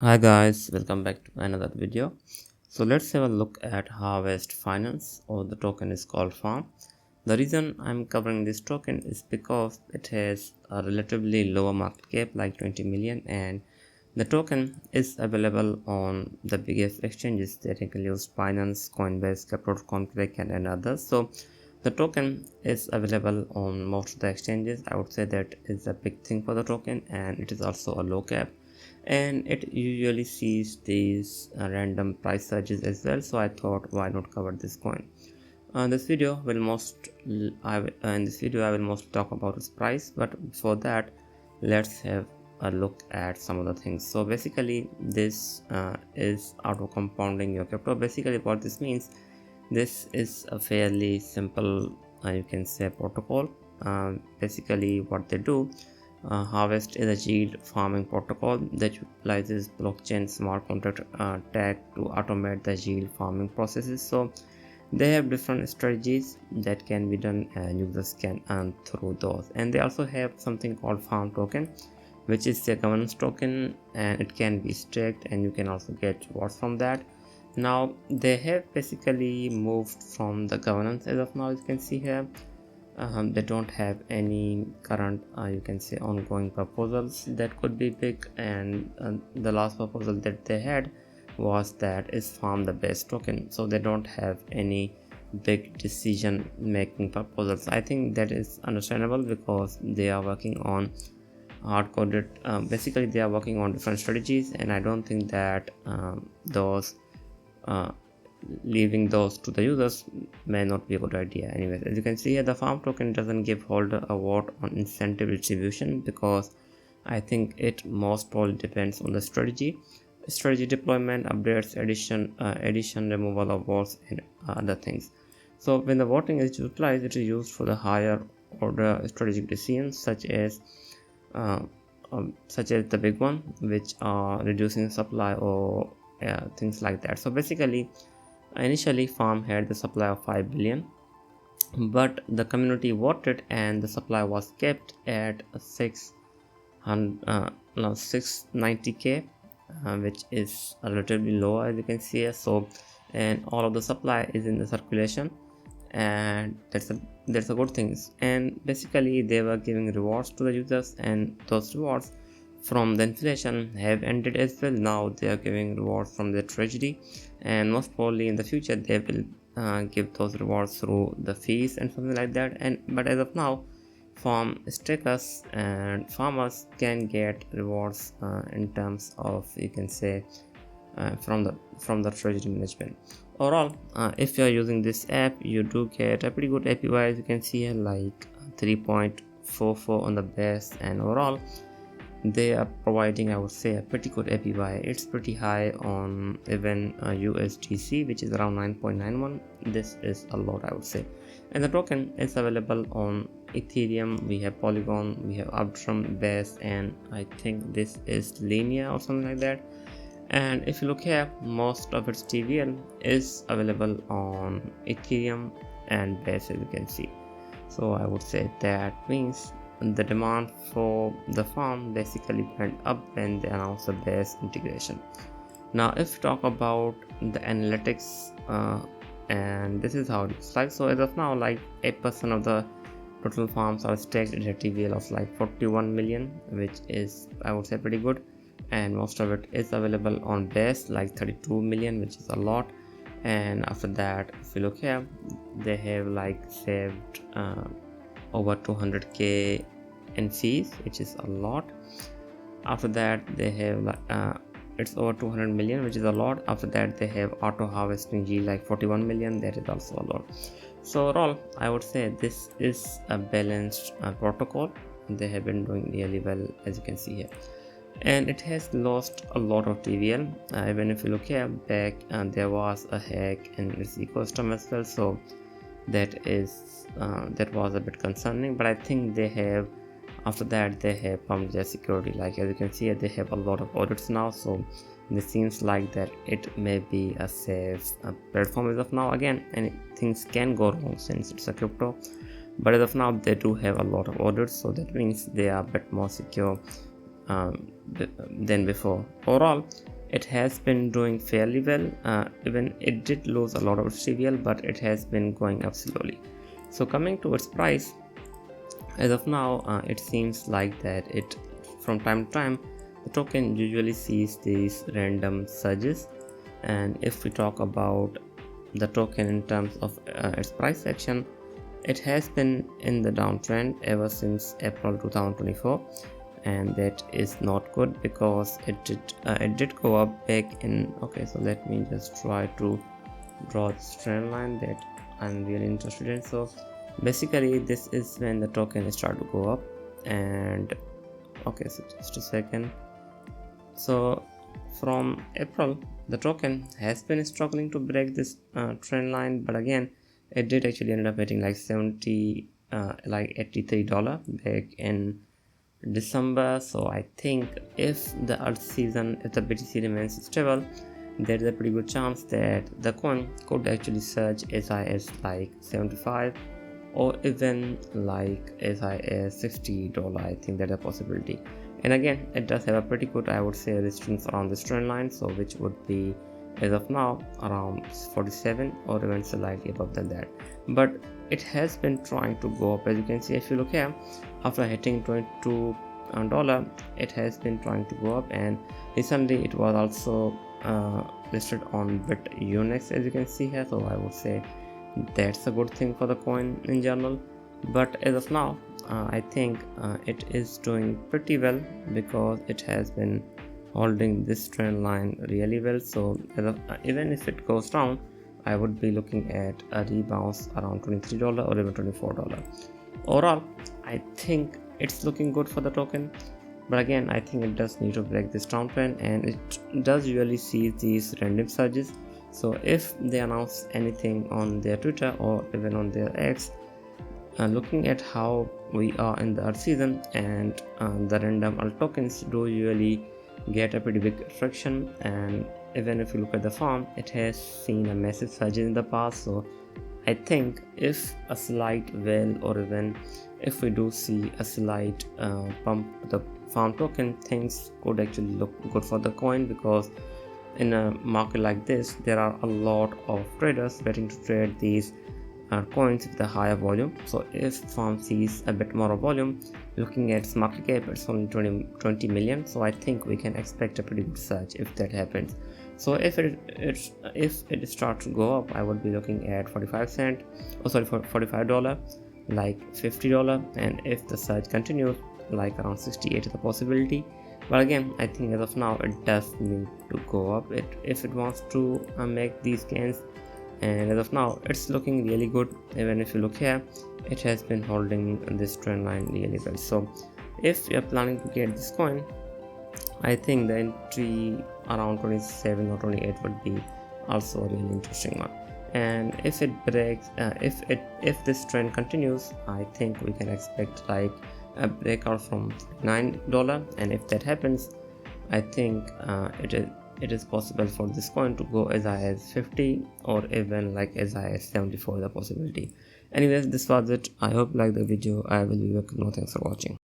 Hi guys, welcome back to another video. So let's have a look at Harvest Finance, or the token is called Farm. The reason I'm covering this token is because it has a relatively lower market cap, like 20 million, and the token is available on the biggest exchanges that include Binance, Coinbase, Crypto.com, and others. So the token is available on most of the exchanges. I would say that is a big thing for the token, and it is also a low cap, and it usually sees these random price surges as well. So I thought, why not cover this coin. This video will most in this video I will mostly talk about its price, but before that, let's have a look at some of the things. So basically, this is auto compounding your crypto. Basically, what this means, this is a fairly simple, you can say, protocol. Basically, what they do, Harvest is a yield farming protocol that utilizes blockchain smart contract tag to automate the yield farming processes. So they have different strategies that can be done, and users can earn through those. And they also have something called farm token, which is a governance token, and it can be staked, and you can also get rewards from that. Now they have basically moved from the governance as of now. You can see here, they don't have any current, you can say, ongoing proposals that could be big, and the last proposal that they had was that is farm the best token. So they don't have any big decision making proposals. I think that is understandable because they are working on hard coded, basically they are working on different strategies, and I don't think that those uh, leaving those to the users may not be a good idea. Anyways, as you can see here, the farm token doesn't give holder a vote on incentive distribution, because I think it most probably depends on the strategy deployment, updates, addition, removal of votes, and other things. So when the voting is utilized, it is used for the higher order strategic decisions, uh, such as the big one, which are reducing supply, or things like that. So basically, initially farm had the supply of 5 billion, but the community voted and the supply was kept at 690k, which is relatively low, as you can see here. So, and all of the supply is in the circulation, and that's a good thing. And basically they were giving rewards to the users, and those rewards from the inflation have ended as well. Now they are giving rewards from the treasury, and most probably in the future they will give those rewards through the fees and something like that. And but as of now, farm stakers and farmers can get rewards in terms of, you can say, from the treasury management. Overall, if you are using this app, you do get a pretty good APY, as you can see here, like 3.44 on the best, and overall they are providing, I would say, a pretty good APY. It's pretty high on even USDC, which is around 9.91. This is a lot, I would say. And the token is available on Ethereum, we have Polygon, we have Arbitrum, Base, and I think this is Linear or something like that. And if you look here, most of its TVL is available on Ethereum and Base, as you can see. So I would say that means the demand for the farm basically went up when they announced the Base integration. Now if you talk about the analytics, and this is how it looks like. So as of now, like 8% of the total farms are staked at a TVL of like 41 million, which is, I would say, pretty good. And most of it is available on Base, like 32 million, which is a lot. And after that, if you look here, they have like saved over 200k in fees, which is a lot. After that, they have it's over 200 million, which is a lot. After that, they have auto harvesting yield like 41 million, that is also a lot. So overall, I would say this is a balanced protocol. They have been doing really well, as you can see here, and it has lost a lot of TVL. Even if you look here back, there was a hack in its ecosystem as well, so that was a bit concerning. But I think they have, after that, they have pumped their security. Like as you can see, they have a lot of audits now, so it seems like that it may be a safe platform as of now. Again, and things can go wrong since it's a crypto, but as of now they do have a lot of audits, so that means they are a bit more secure than before. Overall, it has been doing fairly well. Even it did lose a lot of its TVL, but it has been going up slowly. So coming to its price, as of now, it seems like that it from time to time the token usually sees these random surges. And if we talk about the token in terms of its price action, it has been in the downtrend ever since April 2024, and that is not good because it did go up back in. Okay, so let me just try to draw this trend line that I'm really interested in. So basically this is when the token start to go up. And okay, so just a second. So from April the token has been struggling to break this trend line, but again it did actually end up hitting like $83 back in December. So I think if the alt season, if the BTC remains stable, there's a pretty good chance that the coin could actually surge as high as like 75 or even like as high as $60. I think that's a possibility. And again, it does have a pretty good, I would say, resistance around this trend line, so which would be as of now around 47 or even slightly above than that. But it has been trying to go up. As you can see, if you look here, after hitting $22, it has been trying to go up, and recently it was also listed on BitUnix, as you can see here. So I would say that's a good thing for the coin in general. But as of now, I think it is doing pretty well because it has been holding this trend line really well. So even if it goes down, I would be looking at a rebound around $23 or even $24. Overall, I think it's looking good for the token, but again, I think it does need to break this downtrend, and it does usually see these random surges. So if they announce anything on their Twitter or even on their X, looking at how we are in the alt season, and the random alt tokens do usually get a pretty big traction. And even if you look at the farm, it has seen a massive surge in the past. So I think if a slight well, or even if we do see a slight pump to the farm token, things could actually look good for the coin, because in a market like this there are a lot of traders waiting to trade these coins with a higher volume. So if farm sees a bit more volume, looking at its market cap, it's only 20 million. So I think we can expect a pretty good surge if that happens. So if it starts to go up, I would be looking at 45 cent, for $45, like $50, and if the surge continues, like around 68 is the possibility. But again, I think as of now it does need to go up if it wants to make these gains. And as of now, it's looking really good. Even if you look here, it has been holding this trend line really well. So if you're planning to get this coin, I think the entry around 27 or 28 would be also a really interesting one. And if it breaks, if this trend continues, I think we can expect like a breakout from $9. And if that happens, I think it is possible for this coin to go as high as 50 or even like as high as 74 is a possibility. Anyways, this was it. I hope you liked the video. I will be back. No, thanks for watching.